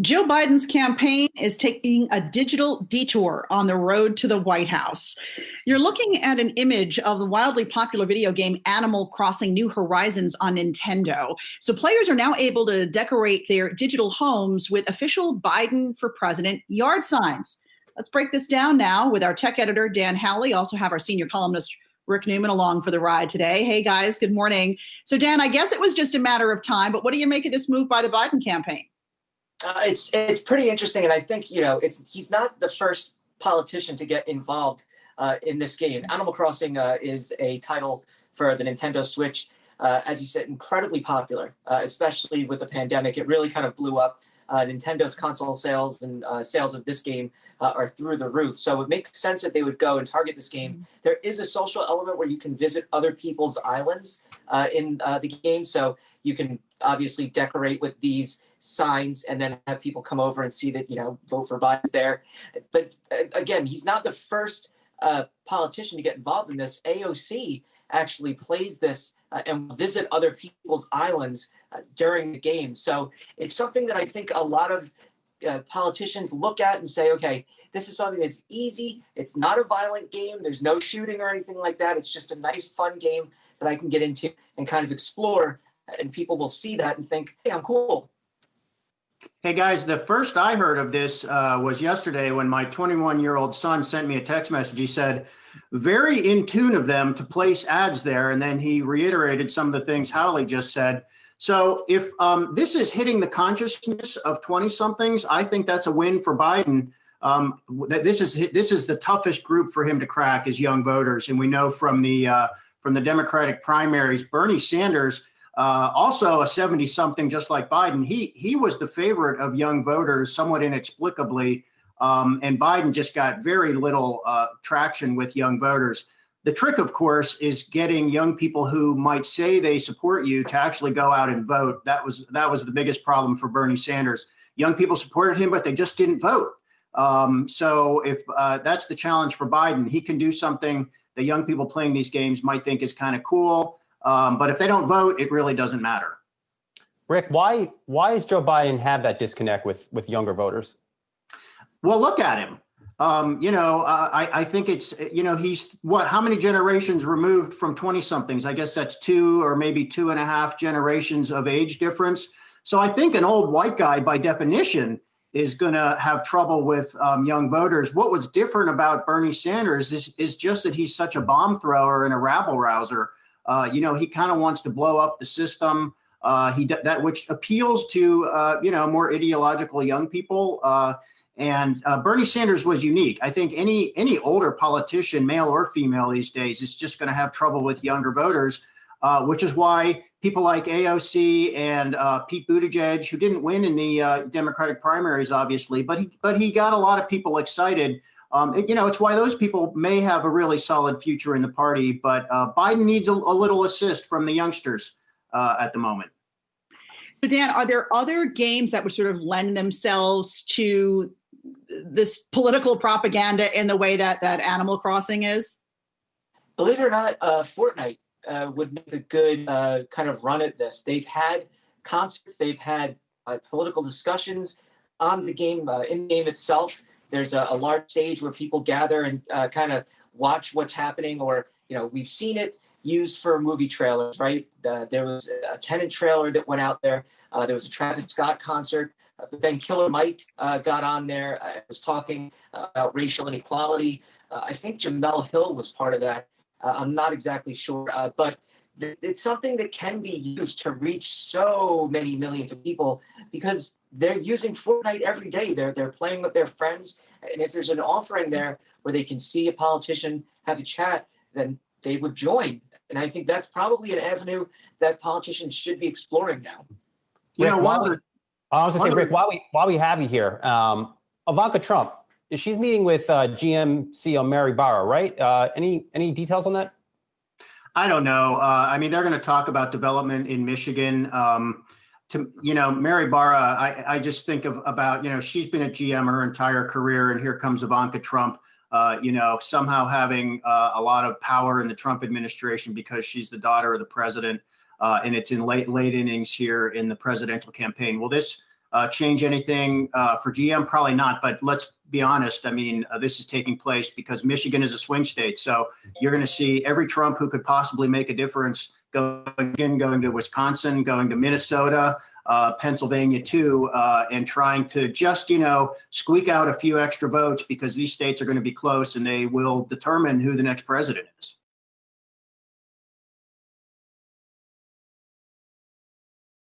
Joe Biden's campaign is taking a digital detour on the road to the White House. You're looking at an image of the wildly popular video game Animal Crossing New Horizons on Nintendo. So players are now able to decorate their digital homes with official Biden for President yard signs. Let's break this down now with our tech editor, Dan Howley. Also have our senior columnist, Rick Newman, along for the ride today. Hey, guys, good morning. So, Dan, I guess it was just a matter of time, but what do you make of this move by the Biden campaign? It's pretty interesting, and I think he's not the first politician to get involved in this game. Animal Crossing is a title for the Nintendo Switch, as you said, incredibly popular, especially with the pandemic. It really kind of blew up. Nintendo's console sales and sales of this game are through the roof. So it makes sense that they would go and target this game. There is a social element where you can visit other people's islands in the game, so you can obviously decorate with these signs and then have people come over and see that, vote for Biden's there. But again, he's not the first politician to get involved in this. AOC actually plays this and visit other people's islands during the game. So it's something that I think a lot of politicians look at and say, okay, this is something that's easy. It's not a violent game. There's no shooting or anything like that. It's just a nice, fun game that I can get into and kind of explore. And people will see that and think, hey, I'm cool. Hey guys, the first I heard of this was yesterday when my 21-year-old son sent me a text message. He said, very in tune of them to place ads there. And then he reiterated some of the things Howley just said. So if this is hitting the consciousness of 20-somethings, I think that's a win for Biden. This is the toughest group for him to crack is young voters. And we know from the Democratic primaries, Bernie Sanders, also a 70-something, just like Biden, he was the favorite of young voters, somewhat inexplicably, and Biden just got very little traction with young voters. The trick, of course, is getting young people who might say they support you to actually go out and vote. That was the biggest problem for Bernie Sanders. Young people supported him, but they just didn't vote. So if that's the challenge for Biden, he can do something that young people playing these games might think is kind of cool. But if they don't vote, it really doesn't matter. Rick, why does Joe Biden have that disconnect with younger voters? Well, look at him. I think it's, he's how many generations removed from 20-somethings? I guess that's 2 or maybe 2.5 generations of age difference. So I think an old white guy, by definition, is going to have trouble with young voters. What was different about Bernie Sanders is just that he's such a bomb thrower and a rabble rouser. He kind of wants to blow up the system. Which appeals to more ideological young people. And Bernie Sanders was unique. I think any older politician, male or female these days, is just going to have trouble with younger voters, which is why people like AOC and Pete Buttigieg, who didn't win in the Democratic primaries, obviously, but he got a lot of people excited. It's why those people may have a really solid future in the party, but Biden needs a little assist from the youngsters at the moment. So Dan, are there other games that would sort of lend themselves to this political propaganda in the way that Animal Crossing is? Believe it or not, Fortnite would make a good kind of run at this. They've had concerts, they've had political discussions on the game, in the game itself. There's a large stage where people gather and kind of watch what's happening, or, we've seen it used for movie trailers, right? There was a Tenet trailer that went out there. There was a Travis Scott concert. But then Killer Mike got on there, was talking about racial inequality. I think Jamel Hill was part of that. I'm not exactly sure, but it's something that can be used to reach so many millions of people because they're using Fortnite every day. They're playing with their friends. And if there's an offering there where they can see a politician have a chat, then they would join. And I think that's probably an avenue that politicians should be exploring now. Rick, I was going to say, Rick, while we have you here, Ivanka Trump, she's meeting with GM CEO Mary Barra, right? Any details on that? I don't know. They're going to talk about development in Michigan. Mary Barra, I just think about, she's been at GM her entire career, and here comes Ivanka Trump, somehow having a lot of power in the Trump administration because she's the daughter of the president. And it's in late innings here in the presidential campaign. Will this change anything for GM? Probably not. But let's be honest. I mean, this is taking place because Michigan is a swing state. So you're going to see every Trump who could possibly make a difference going to Wisconsin, going to Minnesota, Pennsylvania too, and trying to just, squeak out a few extra votes because these states are going to be close and they will determine who the next president is.